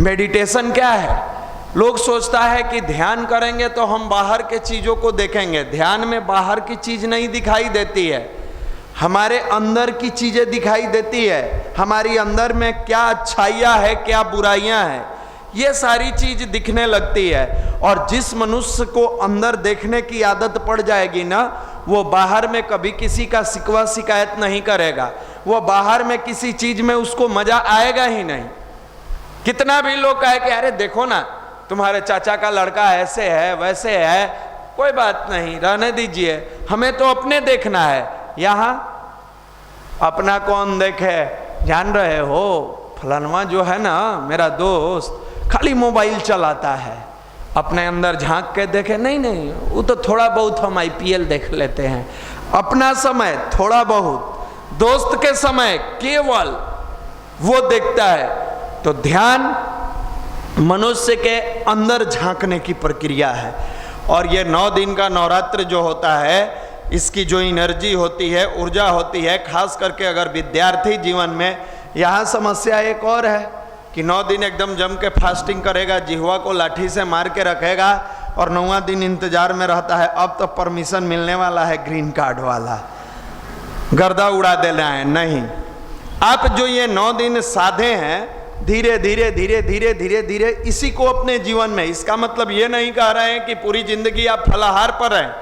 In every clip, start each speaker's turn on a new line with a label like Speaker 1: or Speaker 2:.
Speaker 1: Meditation क्या है? लोग सोचता है कि ध्यान करेंगे तो हम बाहर के चीजों को देखेंगे। ध्यान में बाहर की चीज नहीं दिखाई देती है, हमारे अंदर की चीजें दिखाई देती है। हमारी अंदर में क्या अच्छाइयाँ है, क्या बुराइयां हैं, ये सारी चीज दिखने लगती है। और जिस मनुष्य को अंदर देखने की आदत पड़ जाएगी ना, वो बाहर में कभी किसी का शिकवा शिकायत नहीं करेगा। वो बाहर में किसी चीज में उसको मजा आएगा ही नहीं। कितना भी लोग कहे कि अरे देखो ना तुम्हारे चाचा का लड़का ऐसे है वैसे है, कोई बात नहीं, रहने दीजिए, हमें तो अपने देखना है। यहाँ अपना कौन देखे? जान रहे हो फलानवा जो है ना मेरा दोस्त, खाली मोबाइल चलाता है, अपने अंदर झांक के देखे? नहीं नहीं, वो तो थोड़ा बहुत हम IPL देख लेते हैं। अपना समय थोड़ा बहुत, दोस्त के समय केवल वो देखता है। तो ध्यान मनुष्य के अंदर झांकने की प्रक्रिया है। और ये 9 दिन का नवरात्र जो होता है, इसकी जो एनर्जी होती है, ऊर्जा होती है, खास करके अगर विद्यार्थी जीवन में, यहाँ समस्या एक और है कि 9 दिन एकदम जम के फास्टिंग करेगा, जिह्वा को लाठी से मार के रखेगा और 9वां दिन इंतजार में रहता है अब तो परमिशन मिलने वाला है ग्रीन कार्ड वाला, गर्दा उड़ा देना है। नहीं, आप जो ये 9 दिन साधे हैं, धीरे धीरे धीरे धीरे धीरे धीरे इसी को अपने जीवन में, इसका मतलब ये नहीं कह रहे हैं कि पूरी जिंदगी आप फलाहार पर हैं,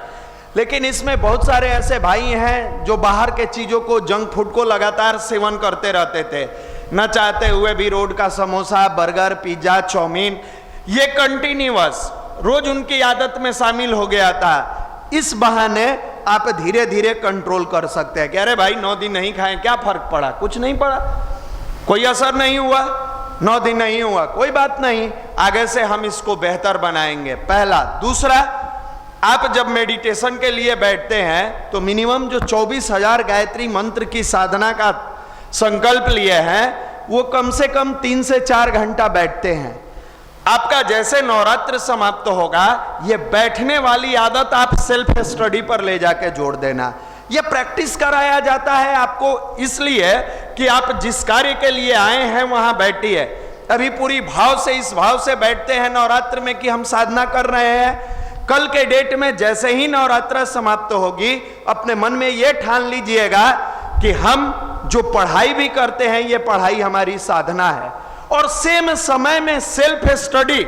Speaker 1: लेकिन इसमें बहुत सारे ऐसे भाई हैं जो बाहर के चीजों को, जंक फूड को लगातार सेवन करते रहते थे, न चाहते हुए भी। रोड का समोसा, बर्गर, पिज्जा, चाउमीन, ये कंटिन्यूअस रोज उनकी आदत में शामिल हो गया था। इस बहाने आप धीरे धीरे कंट्रोल कर सकते हैं कि अरे भाई 9 दिन नहीं खाएं, क्या फर्क पड़ा? कुछ नहीं पड़ा, कोई असर नहीं हुआ, 9 दिन नहीं हुआ, कोई बात नहीं, आगे से हम इसको बेहतर बनाएंगे। पहला। दूसरा, आप जब मेडिटेशन के लिए बैठते हैं तो मिनिमम जो 24,000 गायत्री मंत्र की साधना का संकल्प लिए हैं, वो कम से कम 3 से 4 घंटा बैठते हैं। आपका जैसे नवरात्र समाप्त होगा, ये बैठने वाली आदत आप सेल्फ स्टडी पर ले जाके जोड़ देना। ये प्रैक्टिस कराया जाता है आपको इसलिए कि आप जिस कार्य के लिए आए हैं वहां बैठिए। अभी पूरी भाव से, इस भाव से बैठते हैं नवरात्र में कि हम साधना कर रहे हैं। कल के डेट में जैसे ही नवरात्र समाप्त होगी, अपने मन में ये ठान लीजिएगा कि हम जो पढ़ाई भी करते हैं, ये पढ़ाई हमारी साधना है। और सेम समय में सेल्फ स्टडी,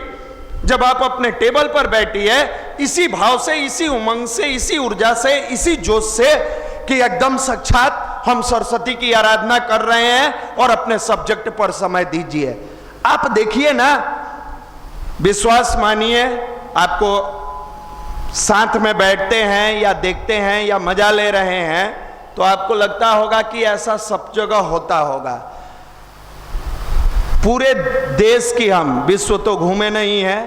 Speaker 1: जब आप अपने टेबल पर बैठिए, इसी भाव से, इसी उमंग से, इसी ऊर्जा से, इसी जोश से कि एकदम साक्षात हम सरस्वती की आराधना कर रहे हैं, और अपने सब्जेक्ट पर समय दीजिए। आप देखिए ना, विश्वास मानिए, आपको साथ में बैठते हैं या देखते हैं या मजा ले रहे हैं तो आपको लगता होगा कि ऐसा सब जगह होता होगा। पूरे देश की, हम विश्व तो घूमे नहीं है,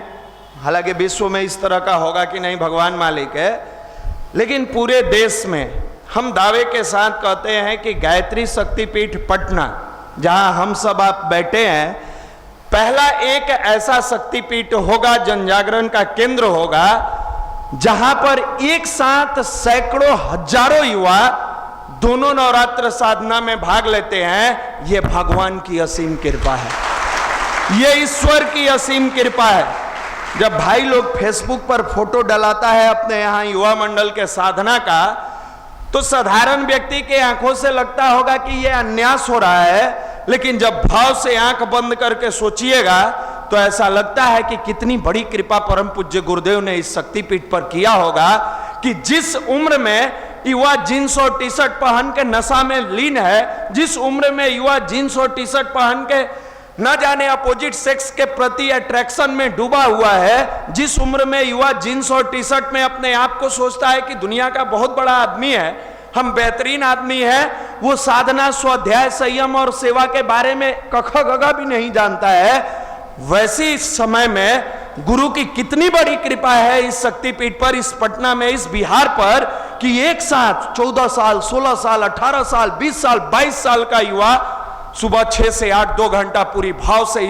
Speaker 1: हालांकि विश्व में इस तरह का होगा कि नहीं भगवान मालिक है, लेकिन पूरे देश में हम दावे के साथ कहते हैं कि गायत्री शक्तिपीठ पटना, जहां हम सब आप बैठे हैं, पहला एक ऐसा शक्तिपीठ होगा, जनजागरण का केंद्र होगा, जहां पर एक साथ सैकड़ों हजारों युवा दोनों नवरात्र साधना में भाग लेते हैं। ये भगवान की असीम कृपा है, ये ईश्वर की असीम कृपा है। जब भाई लोग फेसबुक पर फोटो डलाता है अपने यहाँ युवा मंडल के साधना का, तो साधारण व्यक्ति के आंखों से लगता होगा कि ये अन्यास हो रहा है, लेकिन जब भाव से आंख बंद करके सोचिएगा तो ऐसा लगता है कि कितनी बड़ी कृपा परम पूज्य गुरुदेव ने इस शक्तिपीठ पर किया होगा कि जिस उम्र में युवा जींस और टी शर्ट पहन के नशा में लीन है, जिस उम्र में युवा जींस और टी शर्ट पहन के न जाने अपोजिट सेक्स के प्रति अट्रैक्शन में डूबा हुआ है, जिस उम्र में युवा जींस और टी शर्ट में अपने आप को सोचता है कि दुनिया का बहुत बड़ा आदमी है, हम बेहतरीन आदमी है, वो साधना, स्वाध्याय, संयम और सेवा के बारे में कख गगा भी नहीं जानता है, वैसे इस समय में गुरु की कितनी बड़ी कृपा है इस शक्तिपीठ पर, इस पटना में, इस बिहार पर, कि एक साथ 14 साल, 16 साल, 18 साल, 20 साल, 22 साल का युवा सुबह 6 से 8 2 घंटा पूरी भाव से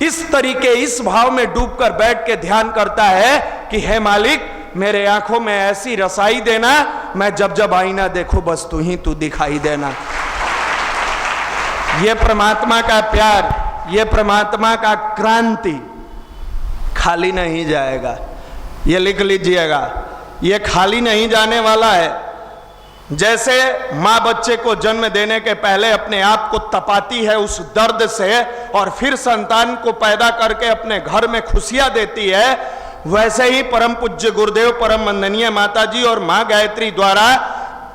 Speaker 1: इस तरीके, इस भाव में डूबकर बैठ के ध्यान करता है कि हे मालिक, मेरे आंखों में ऐसी रसाई देना, मैं जब जब आईना देखूं बस तू ही तू दिखाई देना। ये परमात्मा का प्यार, ये परमात्मा का क्रांति खाली नहीं जाएगा, ये लिख लीजिएगा, ये खाली नहीं जाने वाला है। जैसे माँ बच्चे को जन्म देने के पहले अपने आप को तपाती है उस दर्द से और फिर संतान को पैदा करके अपने घर में खुशियां देती है, वैसे ही परम पूज्य गुरुदेव परम वंदनीय माता जी और माँ गायत्री द्वारा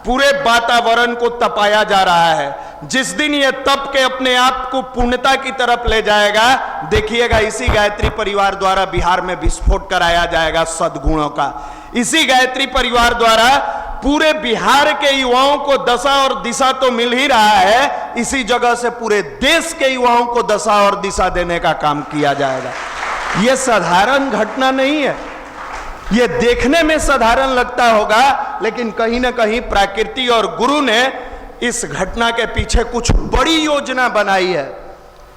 Speaker 1: पूरे वातावरण को तपाया जा रहा है। जिस दिन ये तप के अपने आप को पूर्णता की तरफ ले जाएगा, देखिएगा इसी गायत्री परिवार द्वारा बिहार में विस्फोट कराया जाएगा सद्गुणों का। इसी गायत्री परिवार द्वारा पूरे बिहार के युवाओं को दशा और दिशा तो मिल ही रहा है, इसी जगह से पूरे देश के युवाओं को दशा और दिशा देने का काम किया जाएगा। यह साधारण घटना नहीं है, यह देखने में साधारण लगता होगा, लेकिन कहीं ना कहीं प्रकृति और गुरु ने इस घटना के पीछे कुछ बड़ी योजना बनाई है।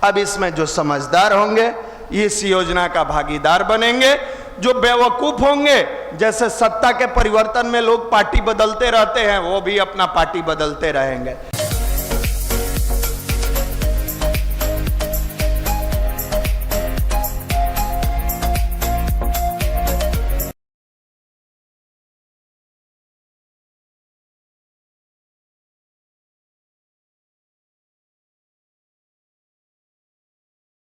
Speaker 1: अब इसमें जो समझदार होंगे इस योजना का भागीदार बनेंगे, जो बेवकूफ होंगे, जैसे सत्ता के परिवर्तन में लोग पार्टी बदलते रहते हैं, वो भी अपना पार्टी बदलते रहेंगे।